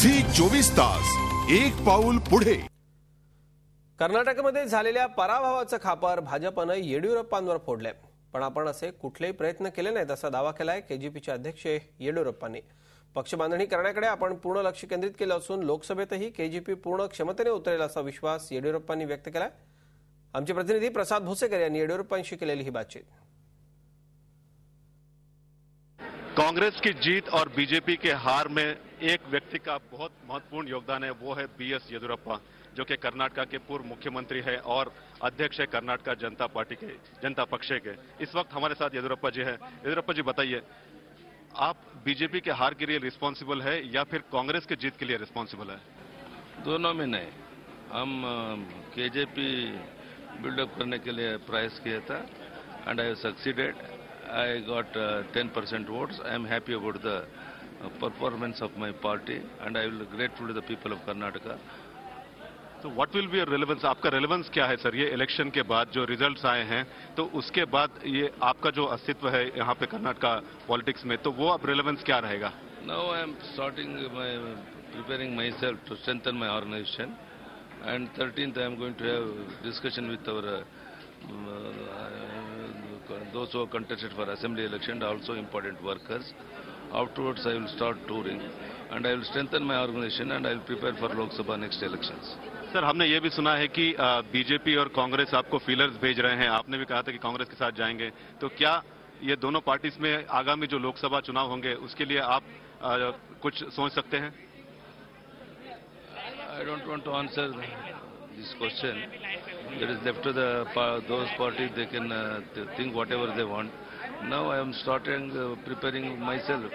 झी 24 तास एक पाऊल पुढे. कर्नाटकमध्ये झालेल्या पराभवाचं खापर भाजपनं येडियुरप्पांवर फोडलंय. पण आपण असे कुठलेही प्रयत्न केले नाहीत असा दावा केलाय केजीपीचे अध्यक्ष येडियुरप्पांनी. पक्ष बांधणी करण्याकडे आपण पूर्ण लक्ष केंद्रित केलं असून लोकसभेतही केजीपी पूर्ण क्षमतेने उतरेल असा विश्वास येडियुरप्पांनी व्यक्त केलाय. आमचे प्रतिनिधी प्रसाद भोसेकर यांनी येडियुरप्पांशी केलेली ही बातचीत. कांग्रेस की जीत और बीजेपी के हार में एक व्यक्ति का बहुत महत्वपूर्ण योगदान है, वो है बीएस येदियुरप्पा, जो कि कर्नाटक के पूर्व मुख्यमंत्री है और अध्यक्ष है कर्नाटक जनता पक्ष के. इस वक्त हमारे साथ येदियुरप्पा जी है. येदियुरप्पा जी बताइए, आप बीजेपी के हार के लिए रिस्पॉन्सिबल है या फिर कांग्रेस की जीत के लिए रिस्पॉन्सिबल है? दोनों में नहीं. हम केजेपी बिल्डअप करने के लिए प्रयास किया था and I have succeeded. I got 10% votes. I am happy about the performance of my party and I will grateful to the people of Karnataka. So what will be your relevance? आपका relevance क्या है sir? ये election के बाद जो results आए हैं तो उसके बाद ये आपका जो अस्तित्व है यहाँ पे कर्नाटका पॉलिटिक्स में, तो वो अब relevance क्या रहेगा? Now I am preparing myself to strengthen my organization and 13th I am going to have discussion with our those who are contested for assembly election, also important workers. Afterwards I will start touring and I will strengthen my organization and I will prepare for Lok Sabha next elections. Sir, हमने ये भी सुना है कि BJP और कांग्रेस आपको feelers भेज रहे हैं. आपने भी कहा था कि कांग्रेस के साथ जाएंगे, तो क्या ये दोनों पार्टीज में आगामी जो लोकसभा चुनाव होंगे उसके लिए आप कुछ सोच सकते हैं? I don't want to answer this question. It is left to those parties. They can think whatever they want. Now I am starting preparing myself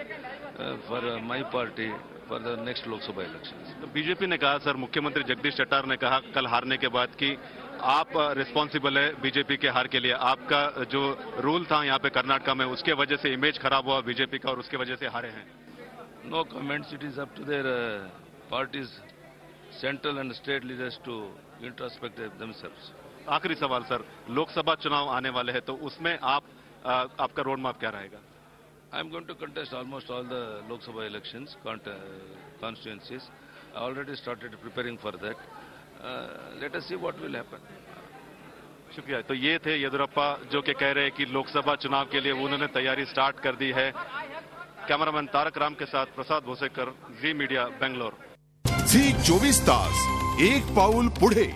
for my party for the next Lok Sabha elections. तो BJP ने कहा, sir, मुख्यमंत्री जगदीश शेट्टार ने कहा कल हारने के बाद कि आप रिस्पॉन्सिबल है बीजेपी के हार के लिए. आपका जो रूल था यहाँ पे कर्नाटका में, उसके वजह से इमेज खराब हुआ बीजेपी का और उसके वजह से हारे हैं. No comments. It is up to their parties, central and state leaders to introspect themselves. आखिरी सवाल सर, लोकसभा चुनाव आने वाले हैं तो उसमें आपका रोड मैप क्या रहेगा? I am going to contest almost all the Lok Sabha elections constituencies. I already started preparing for that. Let us see what will happen. शुक्रिया. तो ये थे येदियुरप्पा, जो कि कह रहे हैं कि लोकसभा चुनाव के लिए उन्होंने तैयारी स्टार्ट कर दी है. कैमरामैन तारक राम के साथ प्रसाद भोसेकर, जी मीडिया, बेंगलोर. झी 24 तास एक पाऊल पुढे.